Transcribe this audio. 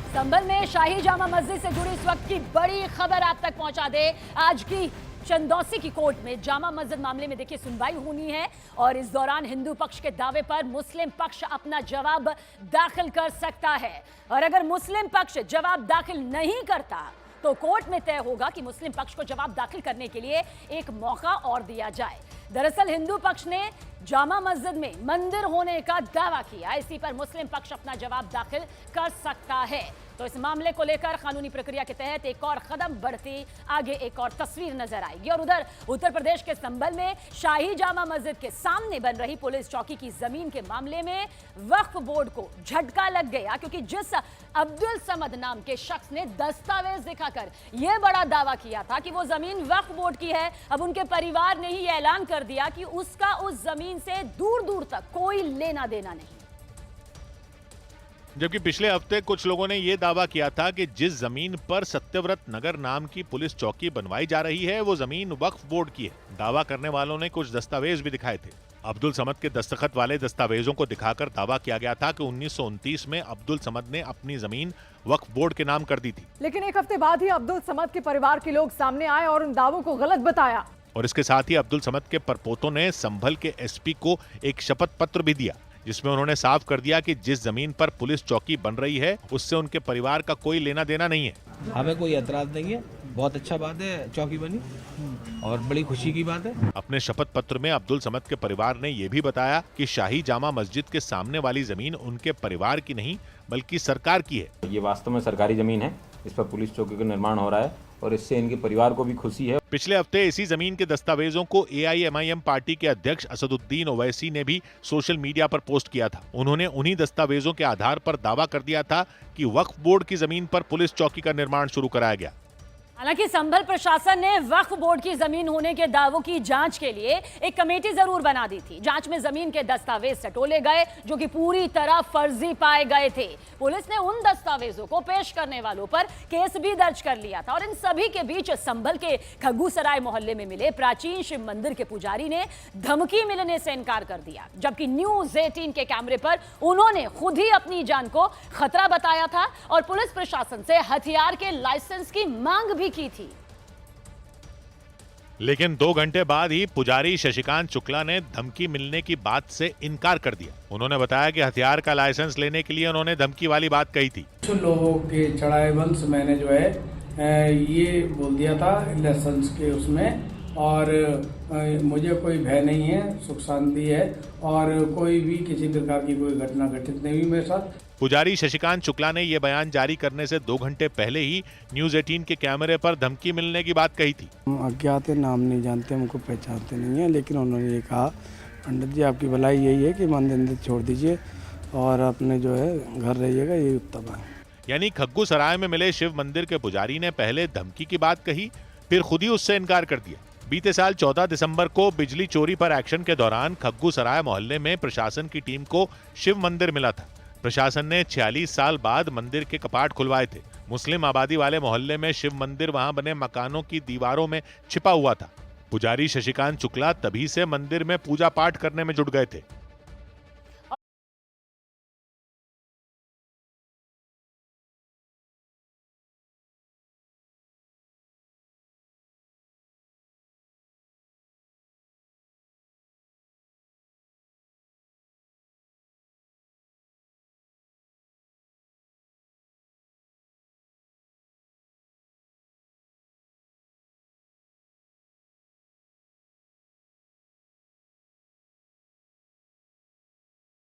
संभल में शाही जामा मस्जिद से जुड़ी इस वक्त की बड़ी खबर आप तक पहुंचा दे। आज की चंदौसी की कोर्ट में जामा मस्जिद मामले में देखिए सुनवाई होनी है और इस दौरान हिंदू पक्ष के दावे पर मुस्लिम पक्ष अपना जवाब दाखिल कर सकता है और अगर मुस्लिम पक्ष जवाब दाखिल नहीं करता तो कोर्ट में तय होगा कि मुस्लिम पक्ष को जवाब दाखिल करने के लिए एक मौका और दिया जाए। दरअसल हिंदू पक्ष ने जामा मस्जिद में मंदिर होने का दावा किया, इसी पर मुस्लिम पक्ष अपना जवाब दाखिल कर सकता है। तो इस मामले को लेकर कानूनी प्रक्रिया के तहत एक और कदम बढ़ती आगे एक और तस्वीर नजर आएगी। और उधर उत्तर प्रदेश के संभल में शाही जामा मस्जिद के सामने बन रही पुलिस चौकी की जमीन के मामले में वक्फ बोर्ड को झटका लग गया, क्योंकि जिस अब्दुल समद नाम के शख्स ने दस्तावेज दिखाकर यह बड़ा दावा किया था कि वो जमीन वक्फ बोर्ड की है, अब उनके परिवार ने ही ऐलान कर दिया कि उसका उस जमीन से दूर दूर तक कोई लेना देना नहीं। जबकि पिछले हफ्ते कुछ लोगों ने यह दावा किया था कि जिस जमीन पर सत्यव्रत नगर नाम की पुलिस चौकी बनवाई जा रही है वो जमीन वक्फ बोर्ड की है। दावा करने वालों ने कुछ दस्तावेज भी दिखाए थे। अब्दुल समद के दस्तखत वाले दस्तावेजों को दिखाकर दावा किया गया था कि 1929 में अब्दुल समद ने अपनी जमीन वक्फ बोर्ड के नाम कर दी थी। लेकिन एक हफ्ते बाद ही अब्दुल समद के परिवार के लोग सामने आए और उन दावों को गलत बताया। और इसके साथ ही अब्दुल समद के परपोतों ने संभल के एसपी को एक शपथ पत्र भी दिया, जिसमें उन्होंने साफ कर दिया कि जिस जमीन पर पुलिस चौकी बन रही है उससे उनके परिवार का कोई लेना देना नहीं है। हमें कोई एतराज नहीं है, बहुत अच्छा बात है चौकी बनी और बड़ी खुशी की बात है। अपने शपथ पत्र में अब्दुल समद के परिवार ने यह भी बताया कि शाही जामा मस्जिद के सामने वाली जमीन उनके परिवार की नहीं बल्कि सरकार की है। ये वास्तव में सरकारी जमीन है, इस पर पुलिस चौकी का निर्माण हो रहा है और इससे इनके परिवार को भी खुशी है। पिछले हफ्ते इसी जमीन के दस्तावेजों को AIMIM पार्टी के अध्यक्ष असदुद्दीन ओवैसी ने भी सोशल मीडिया पर पोस्ट किया था। उन्होंने उन्हीं दस्तावेजों के आधार पर दावा कर दिया था कि वक्फ बोर्ड की जमीन पर पुलिस चौकी का निर्माण शुरू कराया गया। हालांकि संभल प्रशासन ने वक्फ बोर्ड की जमीन होने के दावों की जांच के लिए एक कमेटी जरूर बना दी थी। जांच में जमीन के दस्तावेज टटोले गए जो कि पूरी तरह फर्जी पाए गए थे। पुलिस ने उन दस्तावेजों को पेश करने वालों पर केस भी दर्ज कर लिया था और इन सभी के बीच संभल के खग्गूसराय मोहल्ले में मिले प्राचीन शिव मंदिर के पुजारी ने धमकी मिलने से इनकार कर दिया, जबकि न्यूज 18 के कैमरे पर उन्होंने खुद ही अपनी जान को खतरा बताया था और पुलिस प्रशासन से हथियार के लाइसेंस की मांग भी की थी। लेकिन 2 घंटे बाद ही पुजारी शशिकांत शुक्ला ने धमकी मिलने की बात से इनकार कर दिया। उन्होंने बताया कि हथियार का लाइसेंस लेने के लिए उन्होंने धमकी वाली बात कही थी। कुछ लोगों के चढ़ाए वंश मैंने जो है ये बोल दिया था लाइसेंस के उसमें, और मुझे कोई भय नहीं है, सुख शांति है और कोई भी किसी प्रकार की कोई घटना घटित नहीं हुई मेरे साथ। पुजारी शशिकांत शुक्ला ने यह बयान जारी करने से 2 घंटे पहले ही न्यूज 18 के कैमरे पर धमकी मिलने की बात कही थी। हम अज्ञात है, नाम नहीं जानते, हमको पहचानते नहीं है, लेकिन उन्होंने ये कहा पंडित जी आपकी भलाई यही है कि मंदिर छोड़ दीजिए और अपने जो है घर रहिएगा, यही उत्तम है। यानी खग्गूसराय में मिले शिव मंदिर के पुजारी ने पहले धमकी की बात कही, फिर खुद ही उससे इनकार कर दिया। बीते साल 14 दिसंबर को बिजली चोरी पर एक्शन के दौरान खग्गूसराय मोहल्ले में प्रशासन की टीम को शिव मंदिर मिला था। प्रशासन ने 46 साल बाद मंदिर के कपाट खुलवाए थे। मुस्लिम आबादी वाले मोहल्ले में शिव मंदिर वहां बने मकानों की दीवारों में छिपा हुआ था। पुजारी शशिकांत शुक्ला तभी से मंदिर में पूजा पाठ करने में जुट गए थे।